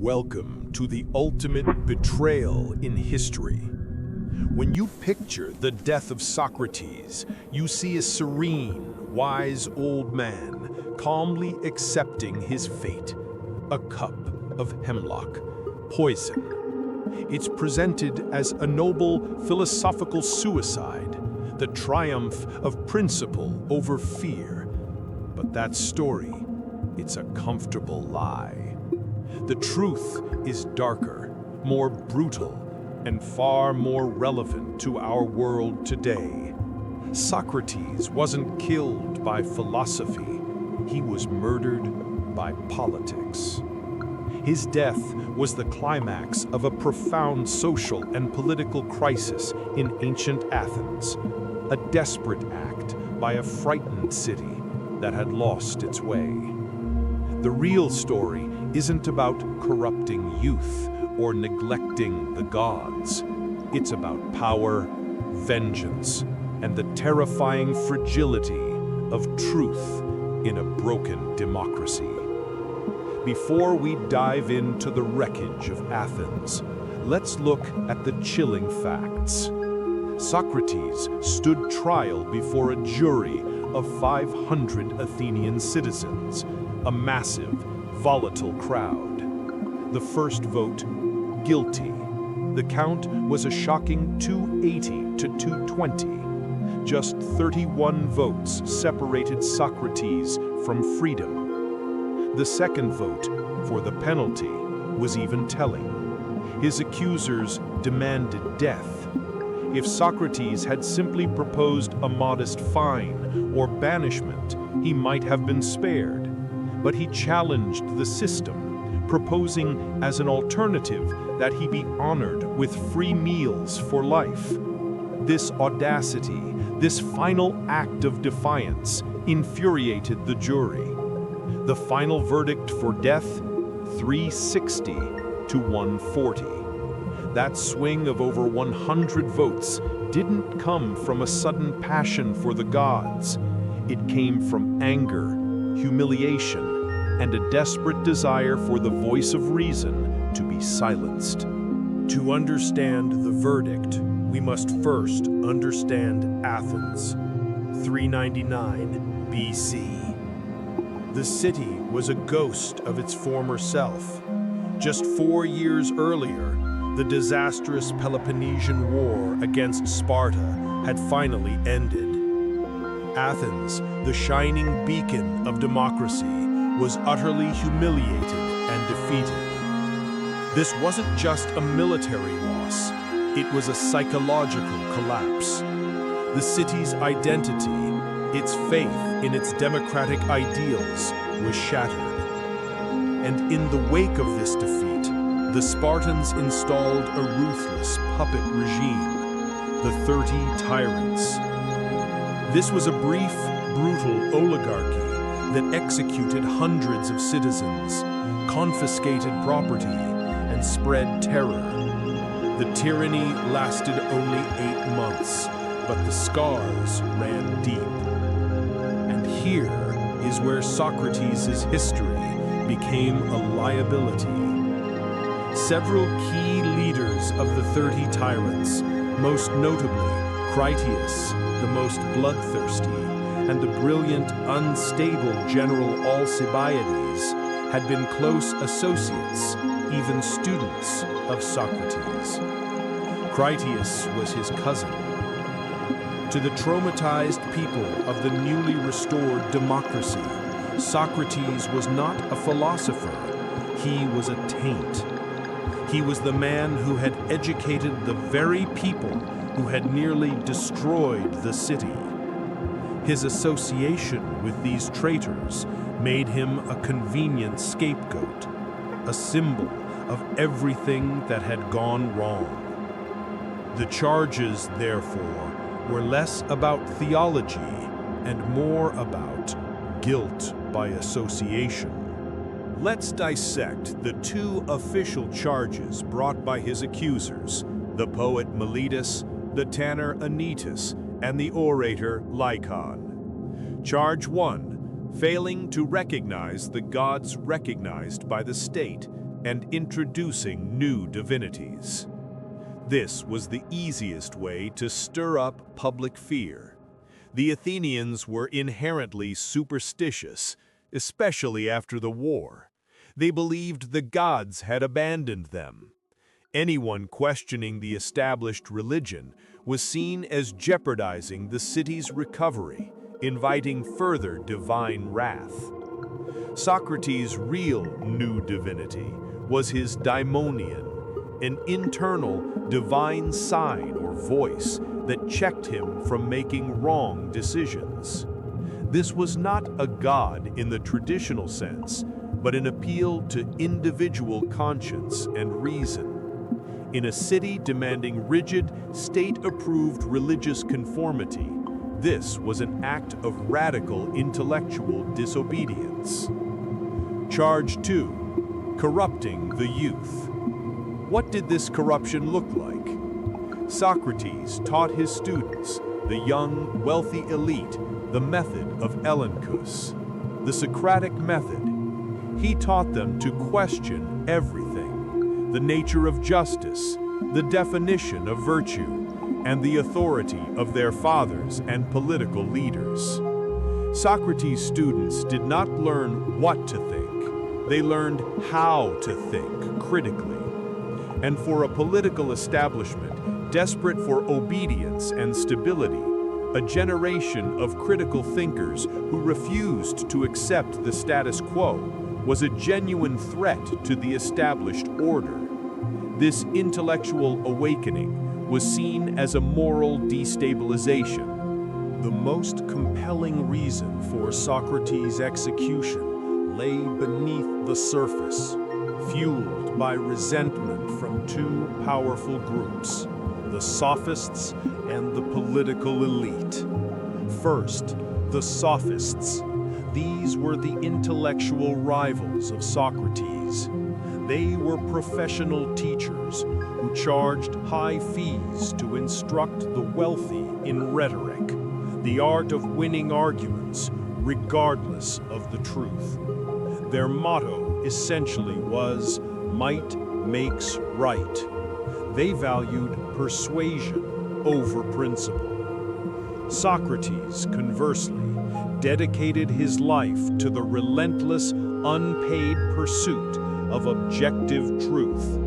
Welcome to the ultimate betrayal in history. When you picture the death of Socrates, you see a serene, wise old man calmly accepting his fate. A cup of hemlock, poison. It's presented as a noble philosophical suicide, the triumph of principle over fear. But that story, it's a comfortable lie. The truth is darker, more brutal, and far more relevant to our world today. Socrates wasn't killed by philosophy, he was murdered by politics. His death was the climax of a profound social and political crisis in ancient Athens, a desperate act by a frightened city that had lost its way. The real story isn't about corrupting youth or neglecting the gods. It's about power, vengeance, and the terrifying fragility of truth in a broken democracy. Before we dive into the wreckage of Athens, let's look at the chilling facts. Socrates stood trial before a jury of 500 Athenian citizens, a massive, volatile crowd. The first vote, guilty. The count was a shocking 280 to 220. Just 31 votes separated Socrates from freedom. The second vote, for the penalty, was even telling. His accusers demanded death. If Socrates had simply proposed a modest fine or banishment, he might have been spared. But he challenged the system, proposing as an alternative that he be honored with free meals for life. This audacity, this final act of defiance, infuriated the jury. The final verdict for death, 360 to 140. That swing of over 100 votes didn't come from a sudden passion for the gods. It came from anger, humiliation, and a desperate desire for the voice of reason to be silenced. To understand the verdict, we must first understand Athens, 399 BC. The city was a ghost of its former self. Just 4 years earlier, the disastrous Peloponnesian War against Sparta had finally ended. Athens, the shining beacon of democracy, was utterly humiliated and defeated. This wasn't just a military loss, it was a psychological collapse. The city's identity, its faith in its democratic ideals, was shattered. And in the wake of this defeat, the Spartans installed a ruthless puppet regime, the 30 Tyrants. This was a brief, brutal oligarchy that executed hundreds of citizens, confiscated property, and spread terror. The tyranny lasted only 8 months, but the scars ran deep. And here is where Socrates' history became a liability. Several key leaders of the 30 tyrants, most notably Critias, the most bloodthirsty, and the brilliant, unstable general Alcibiades, had been close associates, even students of Socrates. Critias was his cousin. To the traumatized people of the newly restored democracy, Socrates was not a philosopher, he was a taint. He was the man who had educated the very people who had nearly destroyed the city. His association with these traitors made him a convenient scapegoat, a symbol of everything that had gone wrong. The charges, therefore, were less about theology and more about guilt by association. Let's dissect the 2 official charges brought by his accusers, the poet Meletus, the tanner Anytus, and the orator Lycon. Charge 1, failing to recognize the gods recognized by the state, and introducing new divinities. This was the easiest way to stir up public fear. The Athenians were inherently superstitious, especially after the war. They believed the gods had abandoned them. Anyone questioning the established religion was seen as jeopardizing the city's recovery, inviting further divine wrath. Socrates' real new divinity was his daimonion, an internal divine sign or voice that checked him from making wrong decisions. This was not a god in the traditional sense, but an appeal to individual conscience and reason. In a city demanding rigid, state-approved religious conformity, this was an act of radical intellectual disobedience. Charge 2: corrupting the youth. What did this corruption look like? Socrates taught his students, the young, wealthy elite, the method of elenchus, the Socratic method. He taught them to question everything: the nature of justice, the definition of virtue, and the authority of their fathers and political leaders. Socrates' students did not learn what to think, they learned how to think critically. And for a political establishment desperate for obedience and stability, a generation of critical thinkers who refused to accept the status quo was a genuine threat to the established order. This intellectual awakening was seen as a moral destabilization. The most compelling reason for Socrates' execution lay beneath the surface, fueled by resentment from two powerful groups, the Sophists and the political elite. First, the Sophists. These were the intellectual rivals of Socrates. They were professional teachers who charged high fees to instruct the wealthy in rhetoric, the art of winning arguments regardless of the truth. Their motto essentially was, "Might makes right." They valued persuasion over principle. Socrates, conversely, dedicated his life to the relentless, unpaid pursuit of objective truth.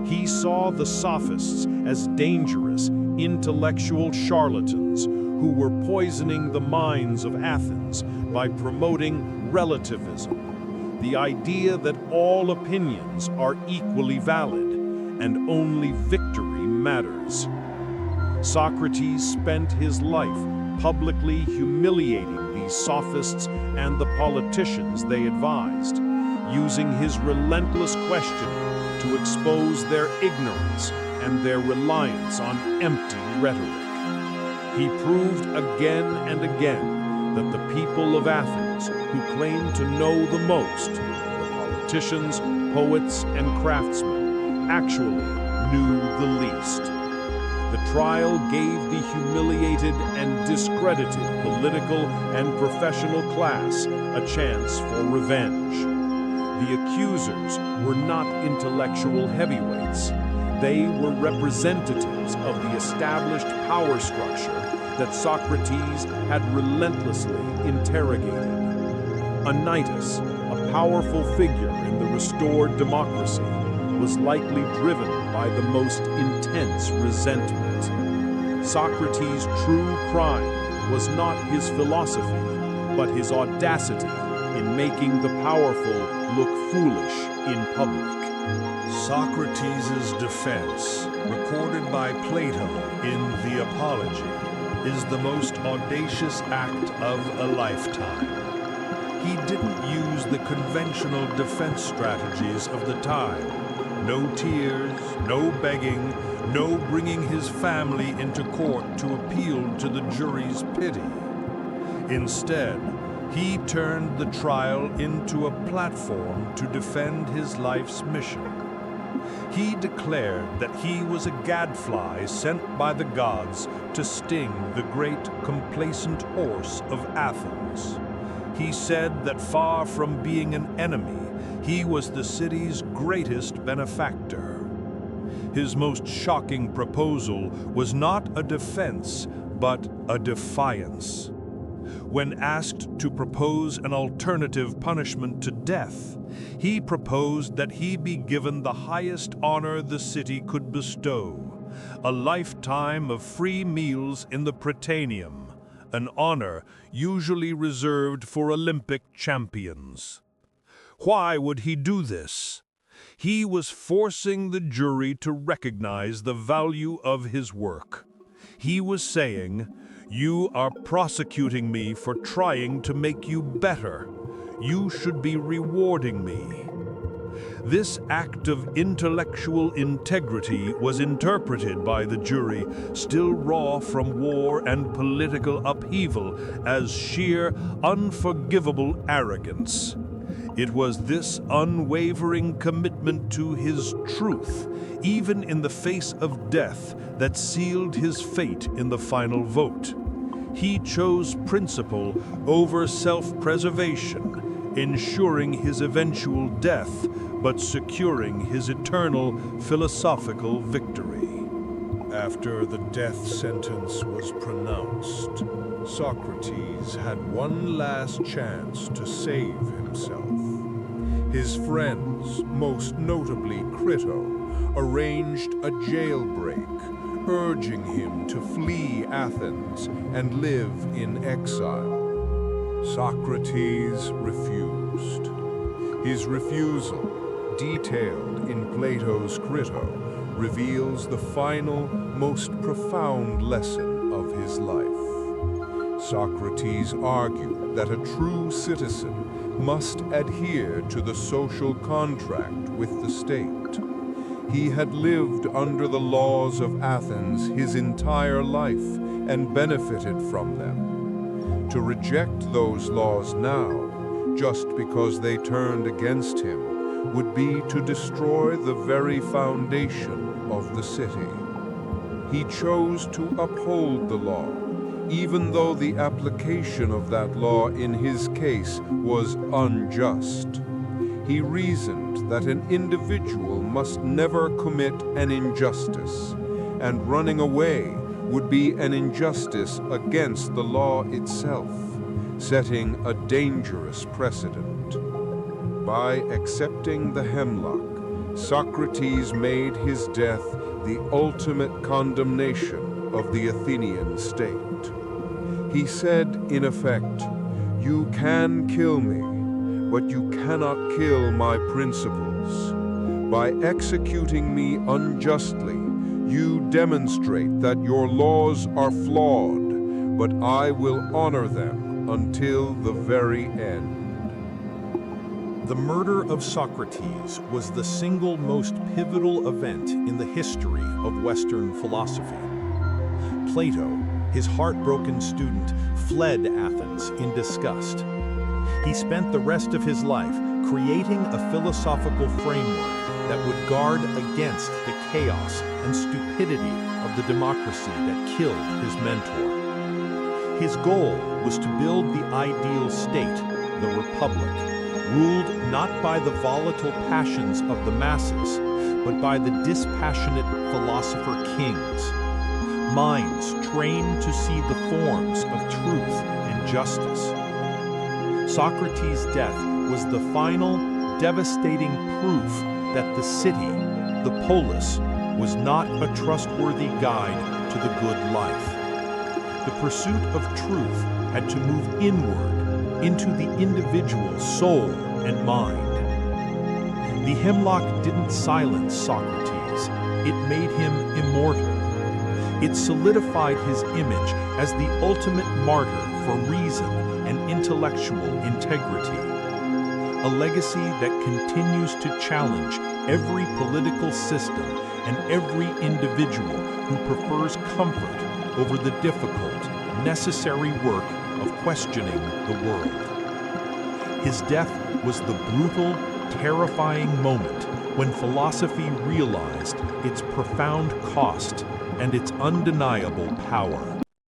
He saw the Sophists as dangerous, intellectual charlatans who were poisoning the minds of Athens by promoting relativism, the idea that all opinions are equally valid and only victory matters. Socrates spent his life publicly humiliating these sophists and the politicians they advised, using his relentless questioning to expose their ignorance and their reliance on empty rhetoric. He proved again and again that the people of Athens, who claimed to know the most, the politicians, poets, and craftsmen, actually knew the least. The trial gave the humiliated and discredited political and professional class a chance for revenge. The accusers were not intellectual heavyweights. They were representatives of the established power structure that Socrates had relentlessly interrogated. Anytus, a powerful figure in the restored democracy, was likely driven by the most intense resentment. Socrates' true crime was not his philosophy, but his audacity in making the powerful look foolish in public. Socrates' defense, recorded by Plato in the Apology, is the most audacious act of a lifetime. He didn't use the conventional defense strategies of the time. No tears, no begging, no bringing his family into court to appeal to the jury's pity. Instead, he turned the trial into a platform to defend his life's mission. He declared that he was a gadfly sent by the gods to sting the great complacent horse of Athens. He said that far from being an enemy, He was the city's greatest benefactor. His most shocking proposal was not a defense, but a defiance. When asked to propose an alternative punishment to death, he proposed that he be given the highest honor the city could bestow, a lifetime of free meals in the Prytaneum, an honor usually reserved for Olympic champions. Why would he do this? He was forcing the jury to recognize the value of his work. He was saying, "You are prosecuting me for trying to make you better. You should be rewarding me." This act of intellectual integrity was interpreted by the jury, still raw from war and political upheaval, as sheer, unforgivable arrogance. It was this unwavering commitment to his truth, even in the face of death, that sealed his fate in the final vote. He chose principle over self-preservation, ensuring his eventual death, but securing his eternal philosophical victory. After the death sentence was pronounced, Socrates had one last chance to save himself. His friends, most notably Crito, arranged a jailbreak, urging him to flee Athens and live in exile. Socrates refused. His refusal, detailed in Plato's Crito, reveals the final, most profound lesson of his life. Socrates argued that a true citizen must adhere to the social contract with the state. He had lived under the laws of Athens his entire life and benefited from them. To reject those laws now, just because they turned against him, would be to destroy the very foundation of the city. He chose to uphold the law, even though the application of that law in his case was unjust. He reasoned that an individual must never commit an injustice, and running away would be an injustice against the law itself, setting a dangerous precedent. By accepting the Hemlock, Socrates made his death the ultimate condemnation of the Athenian state. He said, in effect, "You can kill me, but you cannot kill my principles. By executing me unjustly, you demonstrate that your laws are flawed, but I will honor them until the very end." The murder of Socrates was the single most pivotal event in the history of Western philosophy. Plato, his heartbroken student, fled Athens in disgust. He spent the rest of his life creating a philosophical framework that would guard against the chaos and stupidity of the democracy that killed his mentor. His goal was to build the ideal state, the republic, ruled not by the volatile passions of the masses, but by the dispassionate philosopher kings, minds trained to see the forms of truth and justice. Socrates' death was the final, devastating proof that the city, the polis, was not a trustworthy guide to the good life. The pursuit of truth had to move inward, into the individual's soul and mind. The Hemlock didn't silence Socrates, it made him immortal. It solidified his image as the ultimate martyr for reason and intellectual integrity. A legacy that continues to challenge every political system and every individual who prefers comfort over the difficult, necessary work of questioning the world. His death was the brutal, terrifying moment when philosophy realized its profound cost and its undeniable power.